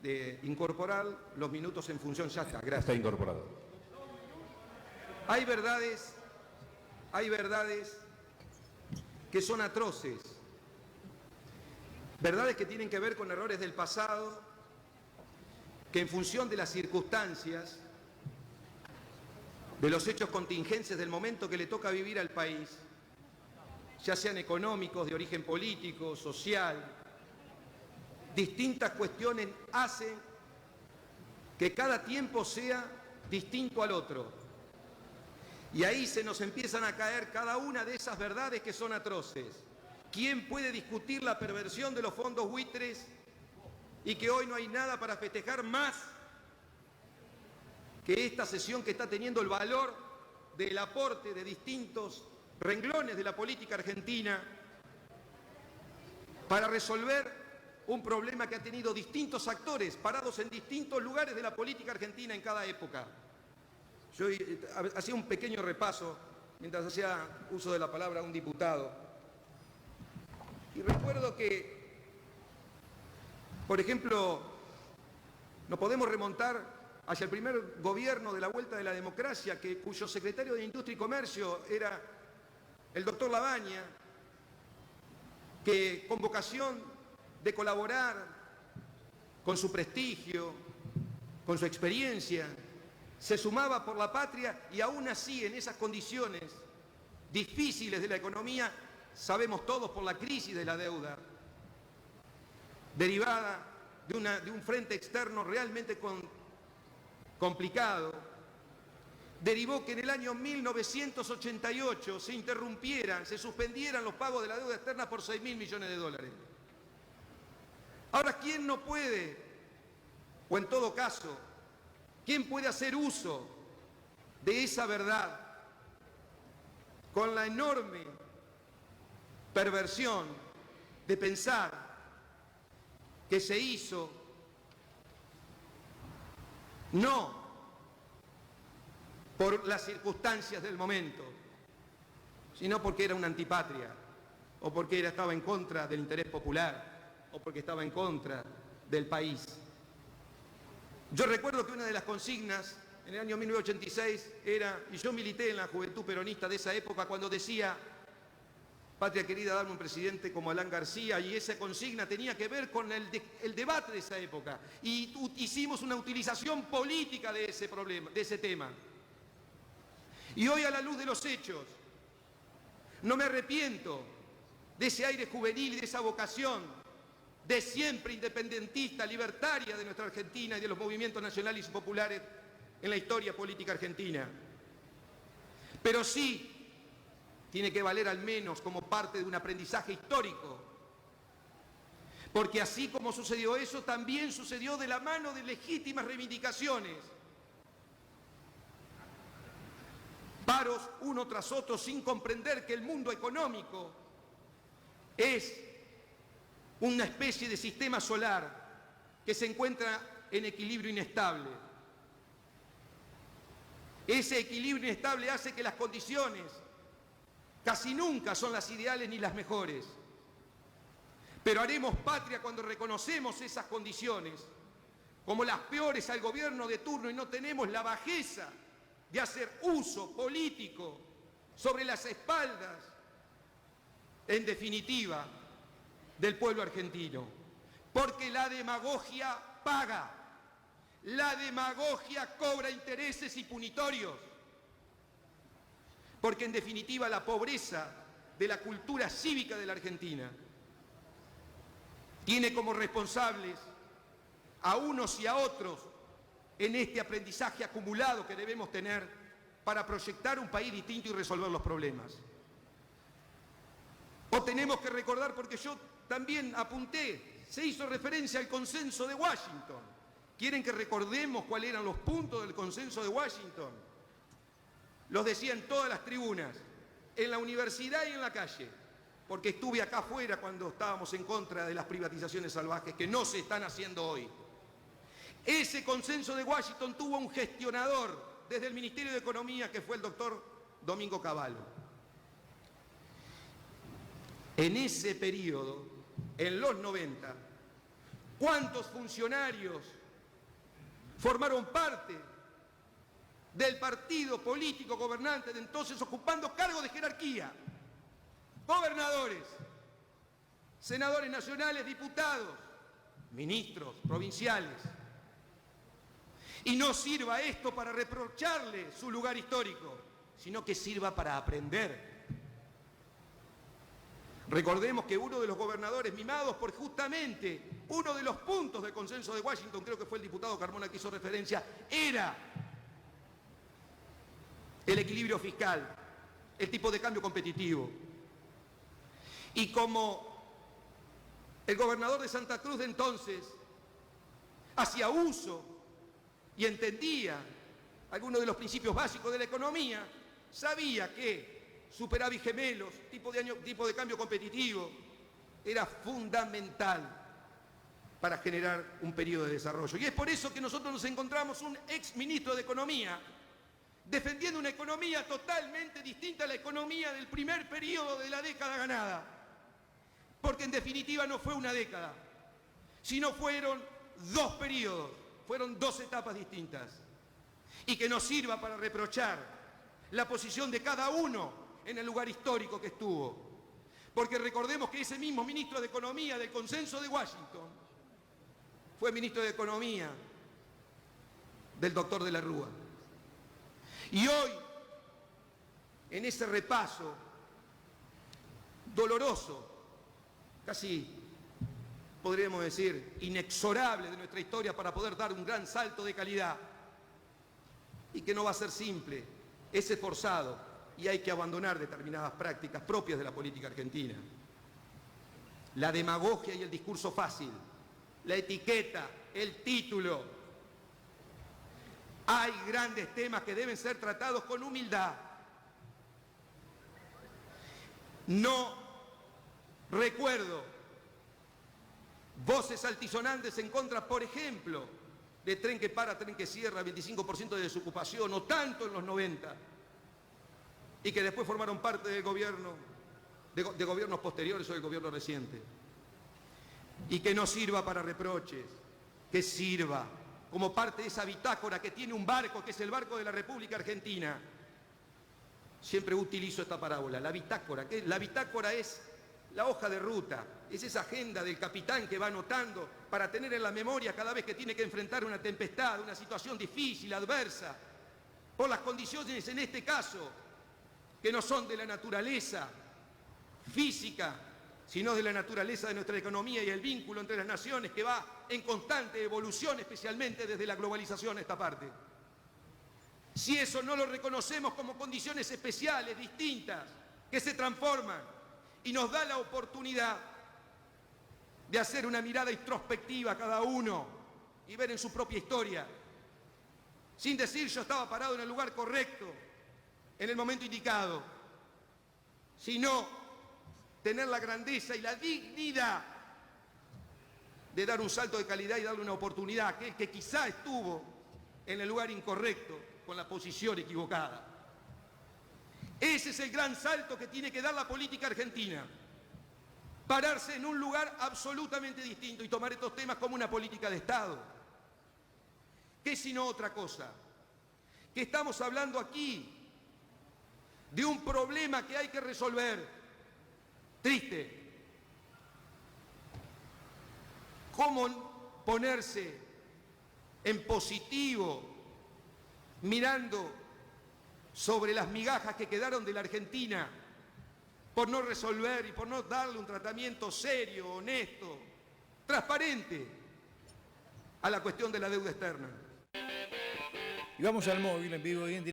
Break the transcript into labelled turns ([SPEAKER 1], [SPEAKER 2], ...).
[SPEAKER 1] de incorporar los minutos en función. Ya está, gracias.
[SPEAKER 2] Está incorporado.
[SPEAKER 1] Hay verdades que son atroces, verdades que tienen que ver con errores del pasado, que en función de las circunstancias, de los hechos contingentes del momento que le toca vivir al país, ya sean económicos, de origen político, social, distintas cuestiones hacen que cada tiempo sea distinto al otro. Y ahí se nos empiezan a caer cada una de esas verdades que son atroces. ¿Quién puede discutir la perversión de los fondos buitres y que hoy no hay nada para festejar más que esta sesión que está teniendo el valor del aporte de distintos renglones de la política argentina para resolver un problema que ha tenido distintos actores parados en distintos lugares de la política argentina en cada época? Yo hacía un pequeño repaso mientras hacía uso de la palabra un diputado y recuerdo que, por ejemplo, nos podemos remontar hacia el primer gobierno de la vuelta de la democracia, cuyo secretario de Industria y Comercio era el doctor Labaña, que con vocación de colaborar con su prestigio, con su experiencia, se sumaba por la patria y aún así en esas condiciones difíciles de la economía, sabemos todos por la crisis de la deuda, derivada de un frente externo realmente complicado, derivó que en el año 1988 se suspendieran los pagos de la deuda externa por 6.000 millones de dólares. Ahora, ¿quién no puede, o en todo caso, quién puede hacer uso de esa verdad con la enorme perversión de pensar que se hizo no por las circunstancias del momento, sino porque era una antipatria, o porque estaba en contra del interés popular, o porque estaba en contra del país? Yo recuerdo que una de las consignas en el año 1986 era, y yo milité en la juventud peronista de esa época, cuando decía: patria querida, dame un presidente como Alan García, y esa consigna tenía que ver con el debate de esa época, y hicimos una utilización política de ese problema, de ese tema. Y hoy, a la luz de los hechos, no me arrepiento de ese aire juvenil y de esa vocación de siempre independentista, libertaria de nuestra Argentina y de los movimientos nacionales y populares en la historia política argentina. Pero sí tiene que valer al menos como parte de un aprendizaje histórico, porque así como sucedió eso, también sucedió de la mano de legítimas reivindicaciones, paros uno tras otro sin comprender que el mundo económico es una especie de sistema solar que se encuentra en equilibrio inestable. Ese equilibrio inestable hace que las condiciones casi nunca son las ideales ni las mejores. Pero haremos patria cuando reconocemos esas condiciones como las peores al gobierno de turno y no tenemos la bajeza de hacer uso político sobre las espaldas, en definitiva, del pueblo argentino. Porque la demagogia paga, la demagogia cobra intereses y punitorios. Porque en definitiva la pobreza de la cultura cívica de la Argentina tiene como responsables a unos y a otros en este aprendizaje acumulado que debemos tener para proyectar un país distinto y resolver los problemas. O tenemos que recordar, porque yo también apunté, se hizo referencia al consenso de Washington. ¿Quieren que recordemos cuáles eran los puntos del consenso de Washington? Los decía en todas las tribunas, en la universidad y en la calle, porque estuve acá afuera cuando estábamos en contra de las privatizaciones salvajes que no se están haciendo hoy. Ese consenso de Washington tuvo un gestionador desde el Ministerio de Economía, que fue el doctor Domingo Cavallo. En ese periodo, en los 90, ¿Cuántos funcionarios formaron parte del partido político gobernante de entonces ocupando cargos de jerarquía? Gobernadores, senadores nacionales, diputados, ministros provinciales. Y no sirva esto para reprocharle su lugar histórico, sino que sirva para aprender. Recordemos que uno de los gobernadores mimados por justamente uno de los puntos del consenso de Washington, creo que fue el diputado Carmona que hizo referencia, era el equilibrio fiscal, el tipo de cambio competitivo. Y como el gobernador de Santa Cruz de entonces hacía uso y entendía algunos de los principios básicos de la economía, sabía que superávit gemelos, tipo de cambio competitivo, era fundamental para generar un periodo de desarrollo. Y es por eso que nosotros nos encontramos un ex ministro de Economía defendiendo una economía totalmente distinta a la economía del primer periodo de la década ganada. Porque en definitiva no fue una década, sino fueron 2 periodos, fueron 2 etapas distintas. Y que nos sirva para reprochar la posición de cada uno en el lugar histórico que estuvo. Porque recordemos que ese mismo ministro de Economía del Consenso de Washington fue ministro de Economía del doctor de la Rúa. Y hoy, en ese repaso doloroso, casi podríamos decir inexorable de nuestra historia para poder dar un gran salto de calidad, y que no va a ser simple, es esforzado, y hay que abandonar determinadas prácticas propias de la política argentina. La demagogia y el discurso fácil, la etiqueta, el título. Hay grandes temas que deben ser tratados con humildad. No recuerdo voces altisonantes en contra, por ejemplo, de tren que para, tren que cierra, 25% de desocupación, o tanto en los 90, y que después formaron parte del gobierno, de gobiernos posteriores o del gobierno reciente. Y que no sirva para reproches, que sirva como parte de esa bitácora que tiene un barco, que es el barco de la República Argentina. Siempre utilizo esta parábola, la bitácora. La bitácora es la hoja de ruta, es esa agenda del capitán que va anotando para tener en la memoria cada vez que tiene que enfrentar una tempestad, una situación difícil, adversa, por las condiciones en este caso, que no son de la naturaleza física, sino de la naturaleza de nuestra economía y el vínculo entre las naciones que va en constante evolución, especialmente desde la globalización a esta parte. Si eso no lo reconocemos como condiciones especiales, distintas, que se transforman y nos da la oportunidad de hacer una mirada introspectiva a cada uno y ver en su propia historia, sin decir yo estaba parado en el lugar correcto, en el momento indicado, sino tener la grandeza y la dignidad de dar un salto de calidad y darle una oportunidad a aquel que quizá estuvo en el lugar incorrecto, con la posición equivocada. Ese es el gran salto que tiene que dar la política argentina. Pararse en un lugar absolutamente distinto y tomar estos temas como una política de Estado. ¿Qué sino otra cosa? Que estamos hablando aquí de un problema que hay que resolver. Triste. ¿Cómo ponerse en positivo mirando sobre las migajas que quedaron de la Argentina por no resolver y por no darle un tratamiento serio, honesto, transparente a la cuestión de la deuda externa?
[SPEAKER 2] Y vamos al móvil en vivo y en directo.